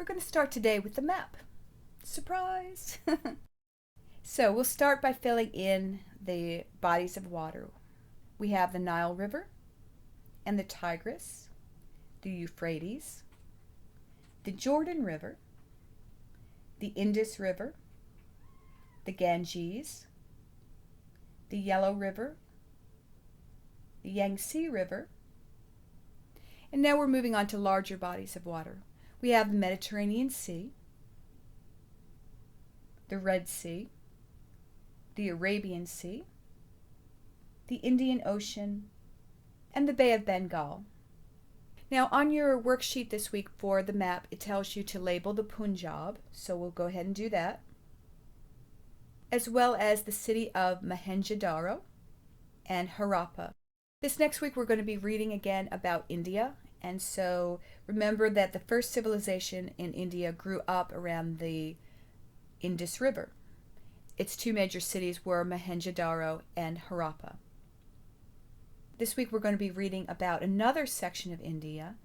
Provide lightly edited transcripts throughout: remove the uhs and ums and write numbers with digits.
We're going to start today with the map. Surprise! So we'll start by filling in the bodies of water. We have the Nile River and the Tigris, the Euphrates, the Jordan River, the Indus River, the Ganges, the Yellow River, the Yangtze River, and now we're moving on to larger bodies of water. We have the Mediterranean Sea, the Red Sea, the Arabian Sea, the Indian Ocean, and the Bay of Bengal. Now on your worksheet this week for the map, it tells you to label the Punjab, so we'll go ahead and do that, as well as the city of Mohenjo-daro and Harappa. This next week we're going to be reading again about India, and so remember that the first civilization in India grew up around the Indus River. Its two major cities were Mohenjo-daro and Harappa. This week we're going to be reading about another section of India,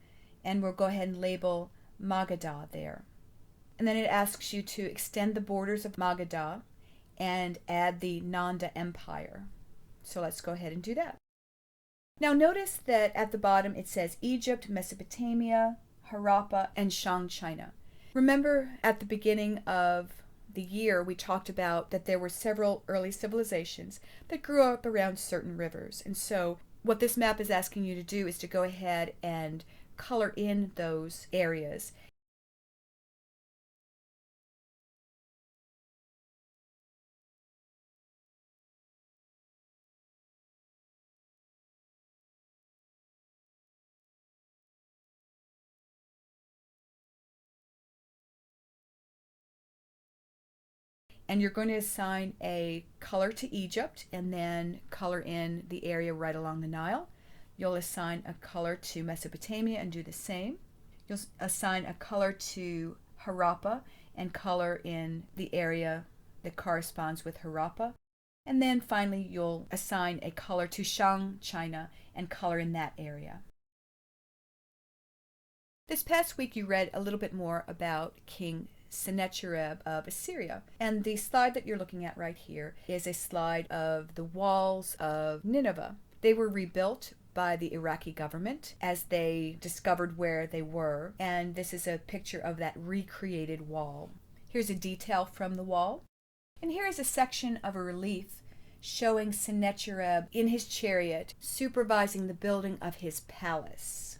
and we'll go ahead and label Magadha there. And then it asks you to extend the borders of Magadha and add the Nanda Empire. So let's go ahead and do that. Now notice that at the bottom it says Egypt, Mesopotamia, Harappa, and Shang China. Remember at the beginning of the year we talked about that there were several early civilizations that grew up around certain rivers. And so what this map is asking you to do is to go ahead and color in those areas. And you're going to assign a color to Egypt and then color in the area right along the Nile. You'll assign a color to Mesopotamia and do the same. You'll assign a color to Harappa and color in the area that corresponds with Harappa. And then finally you'll assign a color to Shang China and color in that area. This past week you read a little bit more about King Sennacherib of Assyria. And the slide that you're looking at right here is a slide of the walls of Nineveh. They were rebuilt by the Iraqi government as they discovered where they were, and this is a picture of that recreated wall. Here's a detail from the wall, and here is a section of a relief showing Sennacherib in his chariot supervising the building of his palace.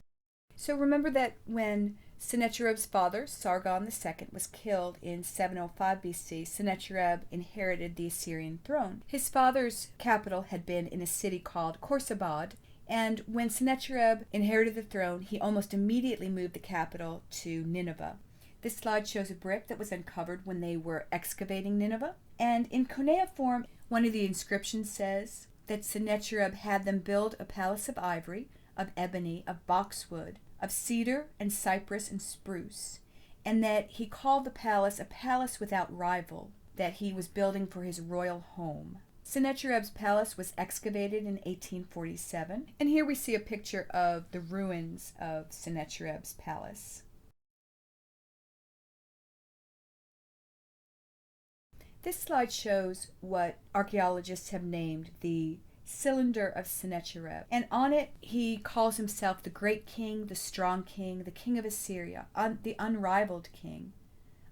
So remember that when Sennacherib's father, Sargon II, was killed in 705 BC. Sennacherib inherited the Assyrian throne. His father's capital had been in a city called Khorsabad, and when Sennacherib inherited the throne, he almost immediately moved the capital to Nineveh. This slide shows a brick that was uncovered when they were excavating Nineveh, and in cuneiform, one of the inscriptions says that Sennacherib had them build a palace of ivory, of ebony, of boxwood, of cedar and cypress and spruce, and that he called the palace a palace without rival, that he was building for his royal home. Sennacherib's palace was excavated in 1847, and here we see a picture of the ruins of Sennacherib's palace. This slide shows what archaeologists have named the Cylinder of Sennacherib, and on it he calls himself the great king, the strong king, the king of Assyria, the unrivaled king,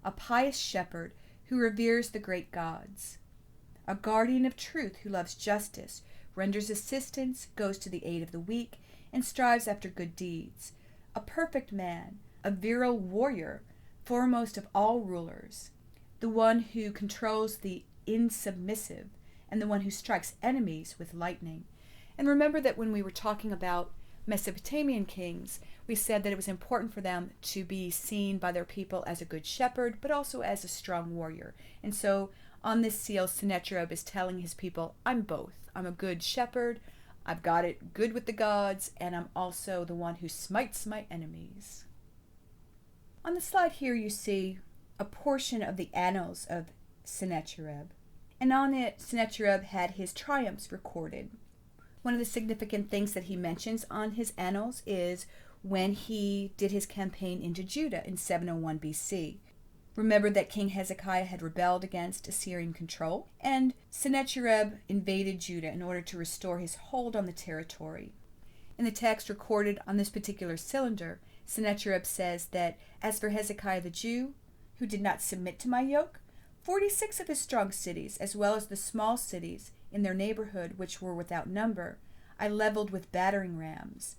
a pious shepherd who reveres the great gods, a guardian of truth who loves justice, renders assistance, goes to the aid of the weak, and strives after good deeds, a perfect man, a virile warrior, foremost of all rulers, the one who controls the insubmissive, and the one who strikes enemies with lightning. And remember that when we were talking about Mesopotamian kings, we said that it was important for them to be seen by their people as a good shepherd, but also as a strong warrior. And so on this seal, Sennacherib is telling his people, I'm both. I'm a good shepherd, I've got it good with the gods, and I'm also the one who smites my enemies. On the slide here you see a portion of the annals of Sennacherib. And on it, Sennacherib had his triumphs recorded. One of the significant things that he mentions on his annals is when he did his campaign into Judah in 701 BC. Remember that King Hezekiah had rebelled against Assyrian control, and Sennacherib invaded Judah in order to restore his hold on the territory. In the text recorded on this particular cylinder, Sennacherib says that, "As for Hezekiah the Jew, who did not submit to my yoke, 46 of his strong cities, as well as the small cities in their neighborhood, which were without number, I leveled with battering rams.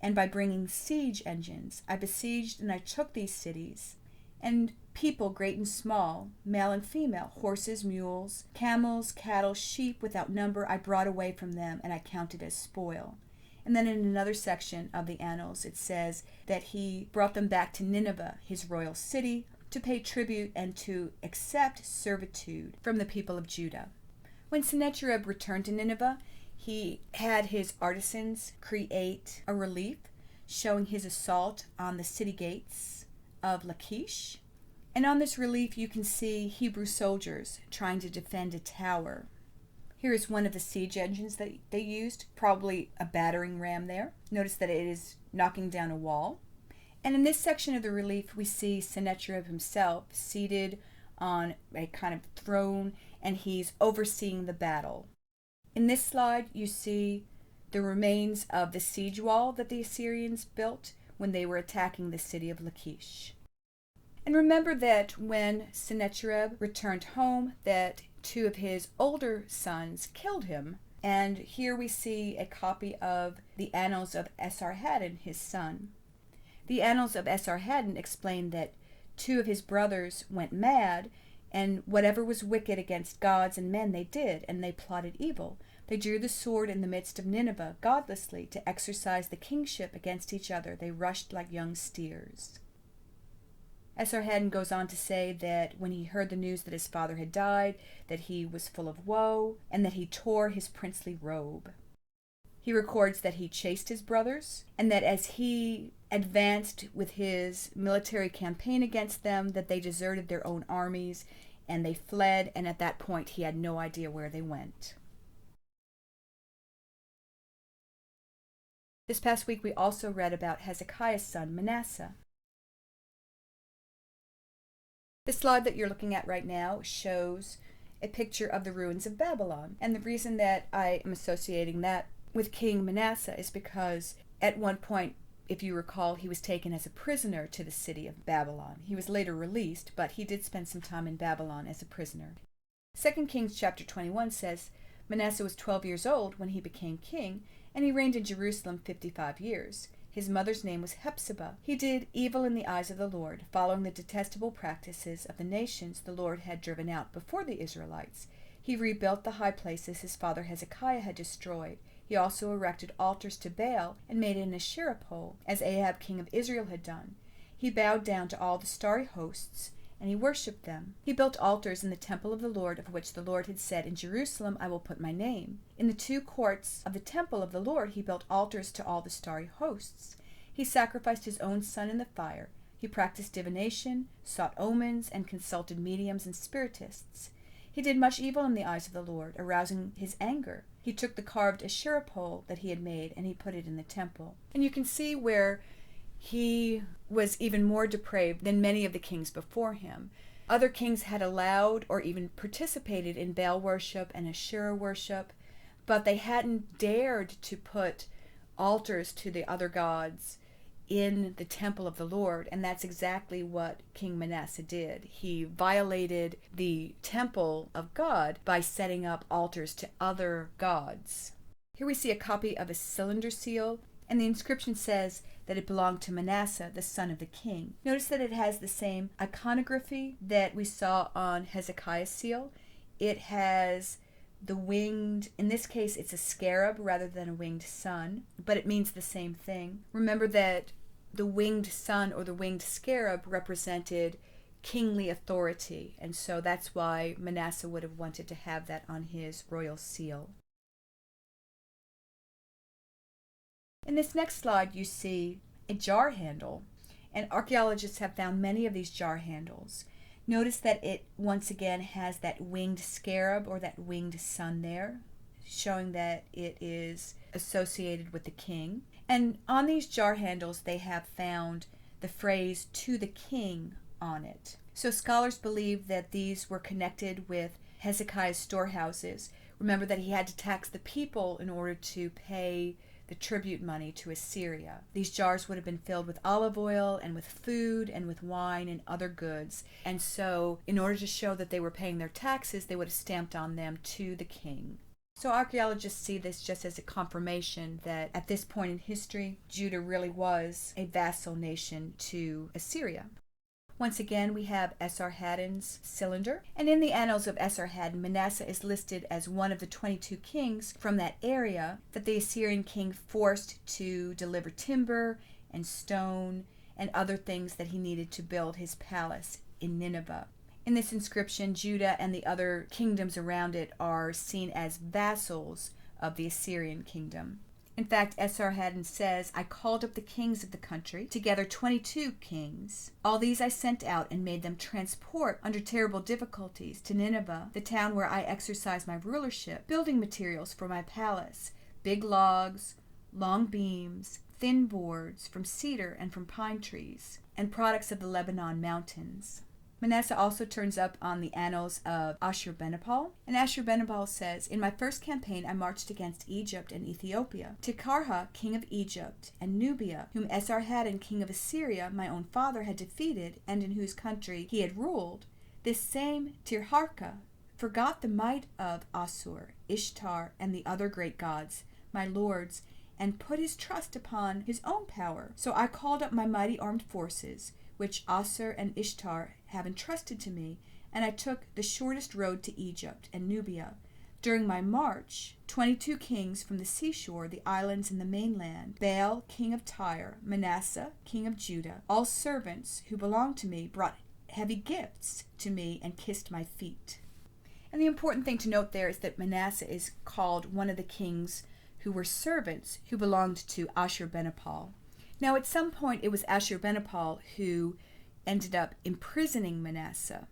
And by bringing siege engines, I besieged and I took these cities. And people great and small, male and female, horses, mules, camels, cattle, sheep without number, I brought away from them, and I counted as spoil." And then in another section of the Annals, it says that he brought them back to Nineveh, his royal city, to pay tribute and to accept servitude from the people of Judah. When Sennacherib returned to Nineveh, he had his artisans create a relief showing his assault on the city gates of Lachish. And on this relief you can see Hebrew soldiers trying to defend a tower. Here is one of the siege engines that they used, probably a battering ram there. Notice that it is knocking down a wall. And in this section of the relief, we see Sennacherib himself seated on a kind of throne, and he's overseeing the battle. In this slide, you see the remains of the siege wall that the Assyrians built when they were attacking the city of Lachish. And remember that when Sennacherib returned home, that two of his older sons killed him. And here we see a copy of the Annals of Esarhaddon, his son. The Annals of Esarhaddon explain that two of his brothers went mad, and whatever was wicked against gods and men they did, and they plotted evil. They drew the sword in the midst of Nineveh, godlessly, to exercise the kingship against each other. They rushed like young steers. Esarhaddon goes on to say that when he heard the news that his father had died, that he was full of woe, and that he tore his princely robe. He records that he chased his brothers, and that as he advanced with his military campaign against them, that they deserted their own armies, and they fled, and at that point he had no idea where they went. This past week we also read about Hezekiah's son Manasseh. The slide that you're looking at right now shows a picture of the ruins of Babylon. And the reason that I am associating that with King Manasseh is because at one point, if you recall, he was taken as a prisoner to the city of Babylon. He was later released, but he did spend some time in Babylon as a prisoner. 2 Kings chapter 21 says, Manasseh was 12 years old when he became king, and he reigned in Jerusalem 55 years. His mother's name was Hephzibah. He did evil in the eyes of the Lord, following the detestable practices of the nations the Lord had driven out before the Israelites. He rebuilt the high places his father Hezekiah had destroyed. He also erected altars to Baal and made an Asherah pole, as Ahab king of Israel had done. He bowed down to all the starry hosts, and he worshipped them. He built altars in the temple of the Lord, of which the Lord had said, "In Jerusalem I will put my name." In the 2 courts of the temple of the Lord he built altars to all the starry hosts. He sacrificed his own son in the fire. He practiced divination, sought omens, and consulted mediums and spiritists. He did much evil in the eyes of the Lord, arousing his anger. He took the carved Asherah pole that he had made, and he put it in the temple. And you can see where he was even more depraved than many of the kings before him. Other kings had allowed or even participated in Baal worship and Asherah worship, but they hadn't dared to put altars to the other gods in the temple of the Lord, and that's exactly what King Manasseh did. He violated the temple of God by setting up altars to other gods. Here we see a copy of a cylinder seal, and the inscription says that it belonged to Manasseh, the son of the king. Notice that it has the same iconography that we saw on Hezekiah's seal. It has the winged, in this case it's a scarab rather than a winged sun, but it means the same thing. Remember that the winged sun or the winged scarab represented kingly authority, and so that's why Manasseh would have wanted to have that on his royal seal. In this next slide you see a jar handle, and archaeologists have found many of these jar handles. Notice that it once again has that winged scarab or that winged sun there, showing that it is associated with the king. And on these jar handles, they have found the phrase "to the king" on it. So scholars believe that these were connected with Hezekiah's storehouses. Remember that he had to tax the people in order to pay the tribute money to Assyria. These jars would have been filled with olive oil and with food and with wine and other goods. And so, in order to show that they were paying their taxes, they would have stamped on them "to the king." So archaeologists see this just as a confirmation that at this point in history, Judah really was a vassal nation to Assyria. Once again, we have Esarhaddon's cylinder, and in the annals of Esarhaddon, Manasseh is listed as one of the 22 kings from that area that the Assyrian king forced to deliver timber and stone and other things that he needed to build his palace in Nineveh. In this inscription, Judah and the other kingdoms around it are seen as vassals of the Assyrian kingdom. In fact, Esarhaddon says, "I called up the kings of the country, together 22 kings. All these I sent out and made them transport under terrible difficulties to Nineveh, the town where I exercise my rulership, building materials for my palace, big logs, long beams, thin boards from cedar and from pine trees, and products of the Lebanon mountains." Manasseh also turns up on the annals of Ashurbanipal, and Ashurbanipal says, "In my first campaign I marched against Egypt and Ethiopia. Tikarha, king of Egypt, and Nubia, whom Esarhaddon, king of Assyria, my own father, had defeated, and in whose country he had ruled, this same Tirharka forgot the might of Assur, Ishtar, and the other great gods, my lords, and put his trust upon his own power. So I called up my mighty armed forces, which Assur and Ishtar have entrusted to me, and I took the shortest road to Egypt and Nubia. During my march, 22 kings from the seashore, the islands, and the mainland, Baal, king of Tyre, Manasseh, king of Judah, all servants who belonged to me, brought heavy gifts to me and kissed my feet." And the important thing to note there is that Manasseh is called one of the kings who were servants who belonged to Ashurbanipal. Now, at some point, it was Ashurbanipal who ended up imprisoning Manasseh.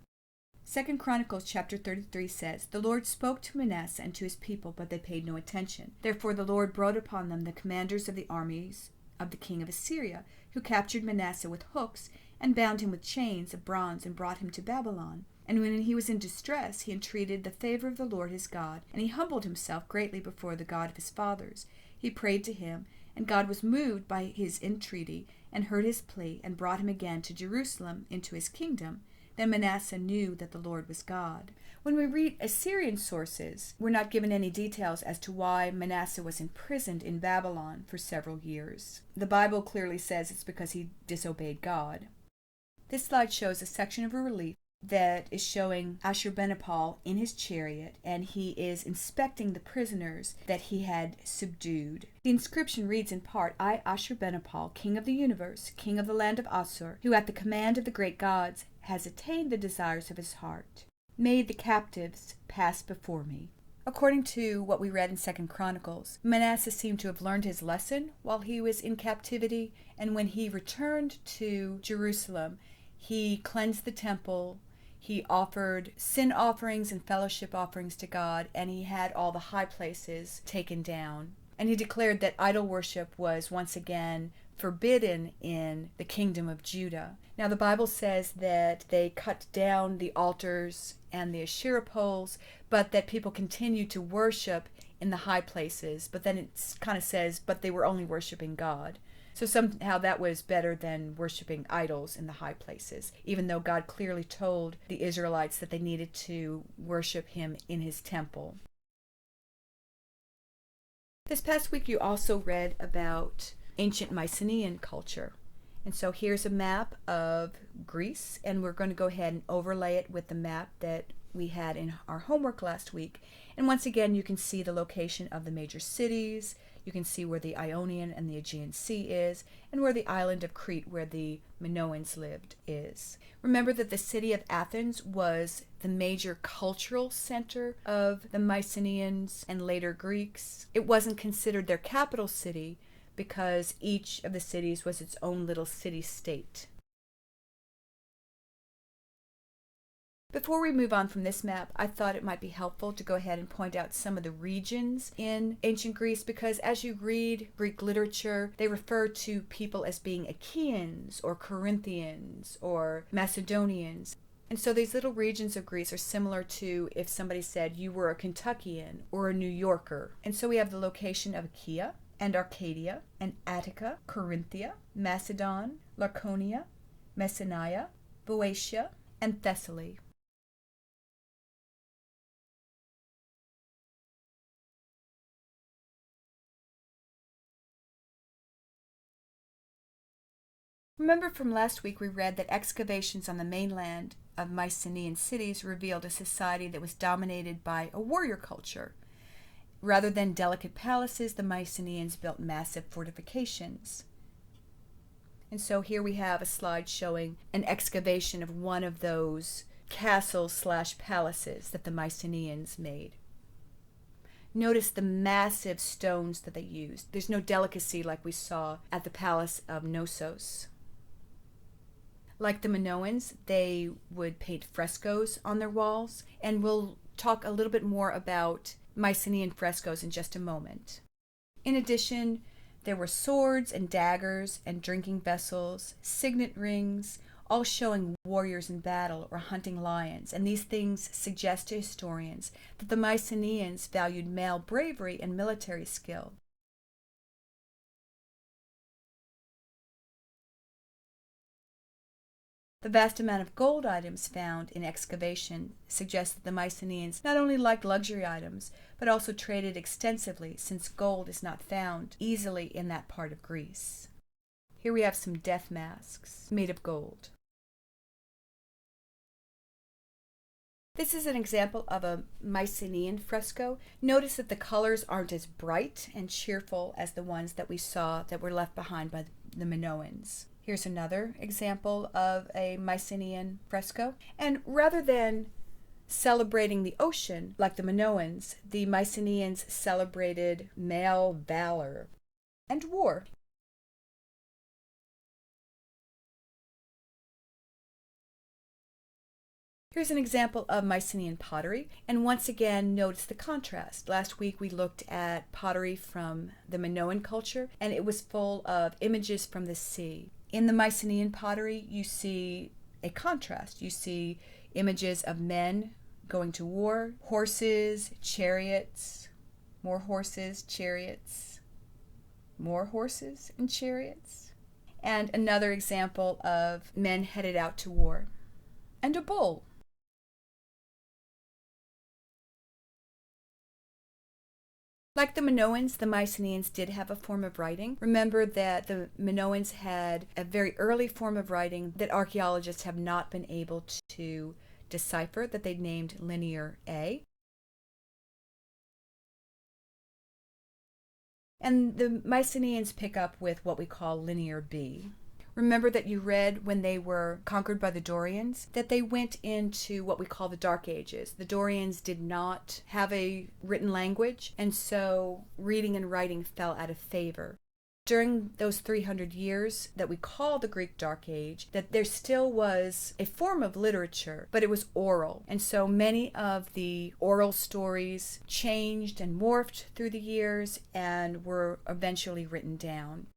2 Chronicles chapter 33 says, "The Lord spoke to Manasseh and to his people, but they paid no attention. Therefore the Lord brought upon them the commanders of the armies of the king of Assyria, who captured Manasseh with hooks and bound him with chains of bronze and brought him to Babylon. And when he was in distress, he entreated the favor of the Lord his God, and he humbled himself greatly before the God of his fathers. He prayed to him, and God was moved by his entreaty, and heard his plea, and brought him again to Jerusalem into his kingdom. Then Manasseh knew that the Lord was God." When we read Assyrian sources, we're not given any details as to why Manasseh was imprisoned in Babylon for several years. The Bible clearly says it's because he disobeyed God. This slide shows a section of a relief that is showing Ashurbanipal in his chariot, and he is inspecting the prisoners that he had subdued. The inscription reads in part, "I, Ashurbanipal, king of the universe, king of the land of Assur, who at the command of the great gods has attained the desires of his heart, made the captives pass before me." According to what we read in 2 Chronicles, Manasseh seemed to have learned his lesson while he was in captivity, and when he returned to Jerusalem, he cleansed the temple. He offered sin offerings and fellowship offerings to God, and he had all the high places taken down. And he declared that idol worship was once again forbidden in the kingdom of Judah. Now the Bible says that they cut down the altars and the Asherah poles, but that people continued to worship in the high places. But then it kind of says, but they were only worshiping God. So somehow that was better than worshiping idols in the high places, even though God clearly told the Israelites that they needed to worship him in his temple. This past week you also read about ancient Mycenean culture. And so here's a map of Greece, and we're going to go ahead and overlay it with the map that we had in our homework last week. And once again, you can see the location of the major cities. You can see where the Ionian and the Aegean Sea is, and where the island of Crete, where the Minoans lived, is. Remember that the city of Athens was the major cultural center of the Mycenaeans and later Greeks. It wasn't considered their capital city because each of the cities was its own little city-state. Before we move on from this map, I thought it might be helpful to go ahead and point out some of the regions in ancient Greece, because as you read Greek literature, they refer to people as being Achaeans or Corinthians or Macedonians. And so these little regions of Greece are similar to if somebody said you were a Kentuckian or a New Yorker. And so we have the location of Achaea and Arcadia and Attica, Corinthia, Macedon, Laconia, Messenia, Boeotia, and Thessaly. Remember from last week we read that excavations on the mainland of Mycenean cities revealed a society that was dominated by a warrior culture. Rather than delicate palaces, the Myceneans built massive fortifications. And so here we have a slide showing an excavation of one of those castles/palaces that the Myceneans made. Notice the massive stones that they used. There's no delicacy like we saw at the palace of Knossos. Like the Minoans, they would paint frescoes on their walls, and we'll talk a little bit more about Mycenaean frescoes in just a moment. In addition, there were swords and daggers and drinking vessels, signet rings, all showing warriors in battle or hunting lions, and these things suggest to historians that the Mycenaeans valued male bravery and military skill. The vast amount of gold items found in excavation suggests that the Mycenaeans not only liked luxury items, but also traded extensively, since gold is not found easily in that part of Greece. Here we have some death masks made of gold. This is an example of a Mycenean fresco. Notice that the colors aren't as bright and cheerful as the ones that we saw that were left behind by the Minoans. Here's another example of a Mycenean fresco. And rather than celebrating the ocean like the Minoans, the Mycenaeans celebrated male valor and war. Here's an example of Mycenaean pottery, and once again notice the contrast. Last week we looked at pottery from the Minoan culture, and it was full of images from the sea. In the Mycenaean pottery, you see a contrast. You see images of men going to war, horses, chariots, more horses, chariots, more horses and chariots, and another example of men headed out to war, and a bull. Like the Minoans, the Mycenaeans did have a form of writing. Remember that the Minoans had a very early form of writing that archaeologists have not been able to decipher, that they named Linear A. And the Mycenaeans pick up with what we call Linear B. Remember that you read when they were conquered by the Dorians that they went into what we call the Dark Ages. The Dorians did not have a written language, and so reading and writing fell out of favor. During those 300 years that we call the Greek Dark Age, that there still was a form of literature, but it was oral. And so many of the oral stories changed and morphed through the years and were eventually written down.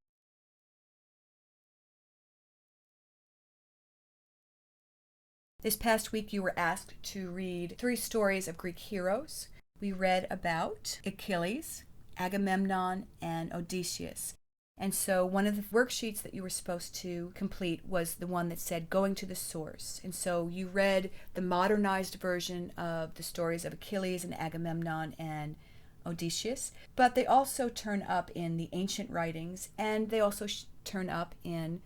This past week you were asked to read 3 stories of Greek heroes. We read about Achilles, Agamemnon, and Odysseus. And so one of the worksheets that you were supposed to complete was the one that said going to the source. And so you read the modernized version of the stories of Achilles and Agamemnon and Odysseus, but they also turn up in the ancient writings, and they also turn up in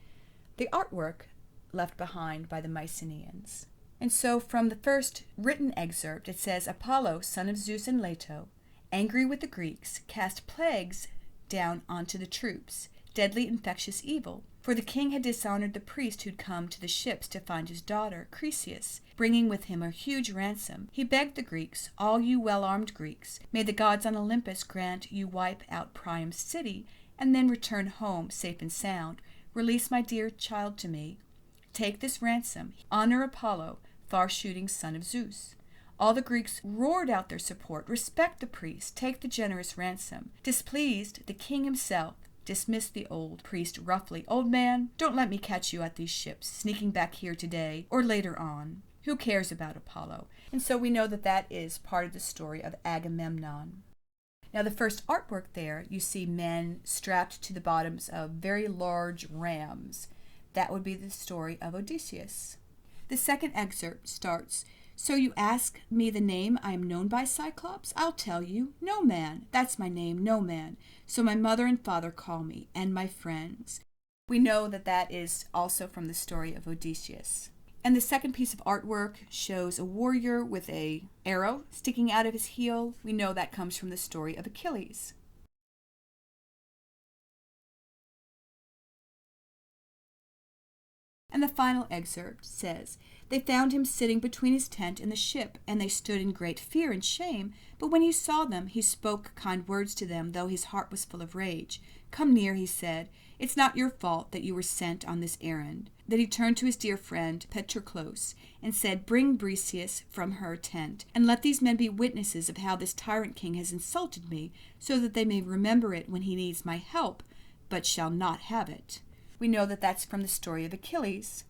the artwork left behind by the Mycenaeans. And so from the first written excerpt, it says, Apollo, son of Zeus and Leto, angry with the Greeks, cast plagues down onto the troops, deadly infectious evil. For the king had dishonored the priest who'd come to the ships to find his daughter, Chryseis, bringing with him a huge ransom. He begged the Greeks, all you well-armed Greeks, may the gods on Olympus grant you wipe out Priam's city, and then return home safe and sound. Release my dear child to me. Take this ransom, honor Apollo, far-shooting son of Zeus. All the Greeks roared out their support. Respect the priest, take the generous ransom. Displeased, the king himself dismissed the old priest roughly. Old man, don't let me catch you at these ships, sneaking back here today or later on. Who cares about Apollo? And so we know that that is part of the story of Agamemnon. Now the first artwork there, you see men strapped to the bottoms of very large rams. That would be the story of Odysseus. The second excerpt starts, "So you ask me the name I am known by, Cyclops? I'll tell you, No Man. That's my name, No Man. So my mother and father call me, and my friends." We know that that is also from the story of Odysseus. And the second piece of artwork shows a warrior with an arrow sticking out of his heel. We know that comes from the story of Achilles. And the final excerpt says, "They found him sitting between his tent and the ship, and they stood in great fear and shame. But when he saw them, he spoke kind words to them, though his heart was full of rage. 'Come near,' he said. 'It's not your fault that you were sent on this errand.' Then he turned to his dear friend Patroclus and said, 'Bring Briseis from her tent, and let these men be witnesses of how this tyrant king has insulted me, so that they may remember it when he needs my help, but shall not have it.'" We know that that's from the story of Achilles.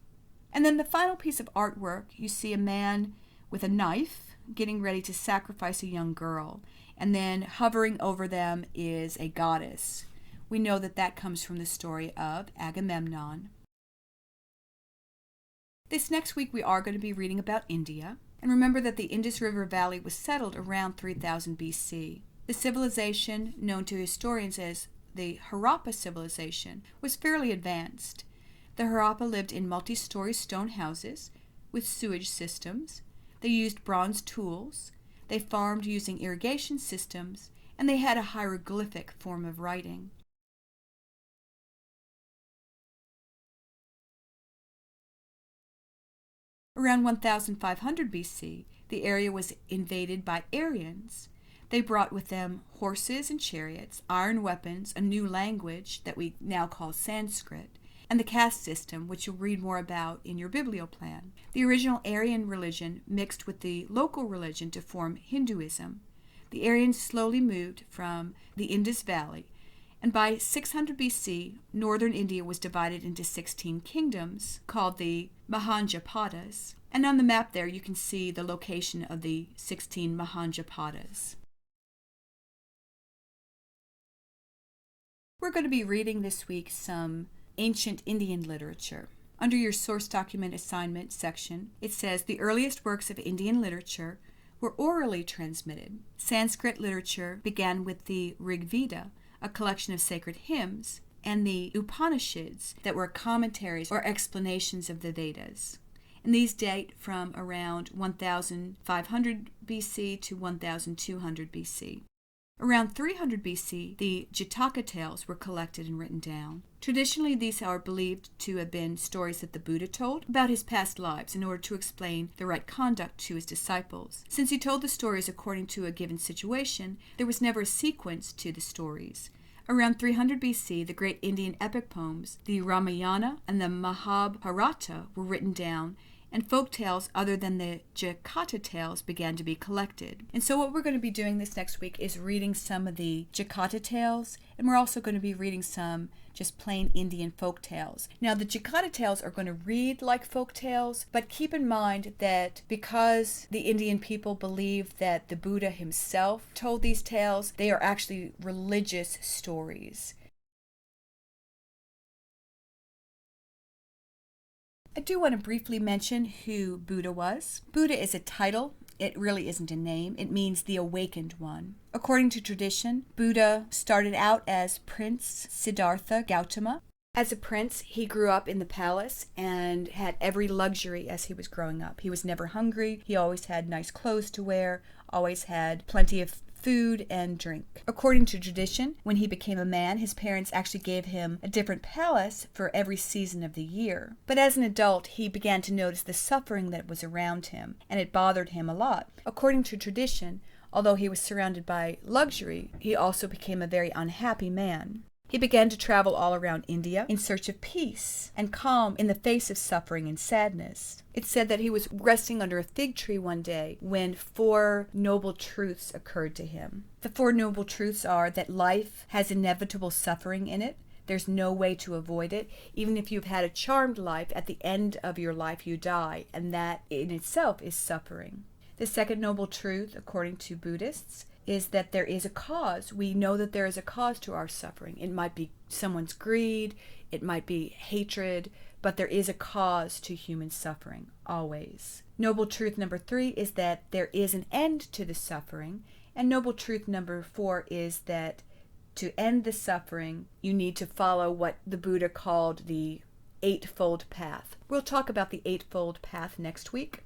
And then the final piece of artwork, you see a man with a knife getting ready to sacrifice a young girl. And then hovering over them is a goddess. We know that that comes from the story of Agamemnon. This next week we are going to be reading about India. And remember that the Indus River Valley was settled around 3000 BC. The civilization, known to historians as the Harappa civilization, was fairly advanced. The Harappa lived in multi-story stone houses with sewage systems. They used bronze tools. They farmed using irrigation systems, and they had a hieroglyphic form of writing. Around 1500 BC, the area was invaded by Aryans. They brought with them horses and chariots, iron weapons, a new language that we now call Sanskrit, and the caste system, which you'll read more about in your Biblioplan. The original Aryan religion mixed with the local religion to form Hinduism. The Aryans slowly moved from the Indus Valley, and by 600 BC, northern India was divided into 16 kingdoms called the Mahanjapadas. And on the map there you can see the location of the 16 Mahanjapadas. We're going to be reading this week some ancient Indian literature. Under your source document assignment section, it says the earliest works of Indian literature were orally transmitted. Sanskrit literature began with the Rig Veda, a collection of sacred hymns, and the Upanishads that were commentaries or explanations of the Vedas. And these date from around 1500 BC to 1200 BC. Around 300 BC, the Jataka tales were collected and written down. Traditionally, these are believed to have been stories that the Buddha told about his past lives in order to explain the right conduct to his disciples. Since he told the stories according to a given situation, there was never a sequence to the stories. Around 300 BC, the great Indian epic poems, the Ramayana and the Mahabharata, were written down, and folk tales other than the Jataka tales began to be collected. And so what we're going to be doing this next week is reading some of the Jataka tales, and we're also going to be reading some just plain Indian folk tales. Now the Jataka tales are going to read like folk tales, but keep in mind that because the Indian people believe that the Buddha himself told these tales, they are actually religious stories. I do want to briefly mention who Buddha was. Buddha is a title. It really isn't a name. It means the awakened one. According to tradition, Buddha started out as Prince Siddhartha Gautama. As a prince, he grew up in the palace and had every luxury as he was growing up. He was never hungry. He always had nice clothes to wear, always had plenty of food and drink. According to tradition, when he became a man, his parents actually gave him a different palace for every season of the year. But as an adult, he began to notice the suffering that was around him, and it bothered him a lot. According to tradition, although he was surrounded by luxury, he also became a very unhappy man. He began to travel all around India in search of peace and calm in the face of suffering and sadness. It's said that he was resting under a fig tree one day when 4 noble truths occurred to him. The 4 noble truths are that life has inevitable suffering in it. There's no way to avoid it. Even if you've had a charmed life, at the end of your life you die, and that in itself is suffering. The second noble truth, according to Buddhists, is that there is a cause. We know that there is a cause to our suffering. It might be someone's greed, it might be hatred, but there is a cause to human suffering, always. Noble truth number 3 is that there is an end to the suffering. And noble truth number 4 is that to end the suffering, you need to follow what the Buddha called the Eightfold Path. We'll talk about the Eightfold Path next week.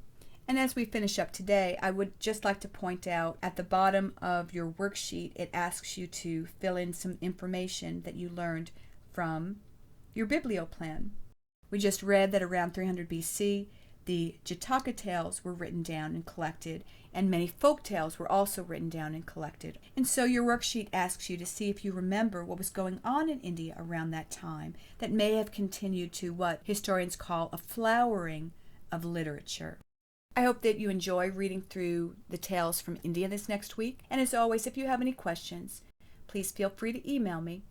And as we finish up today, I would just like to point out at the bottom of your worksheet, it asks you to fill in some information that you learned from your Biblioplan. We just read that around 300 BC, the Jataka tales were written down and collected, and many folk tales were also written down and collected. And so your worksheet asks you to see if you remember what was going on in India around that time that may have continued to what historians call a flowering of literature. I hope that you enjoy reading through the tales from India this next week. And as always, if you have any questions, please feel free to email me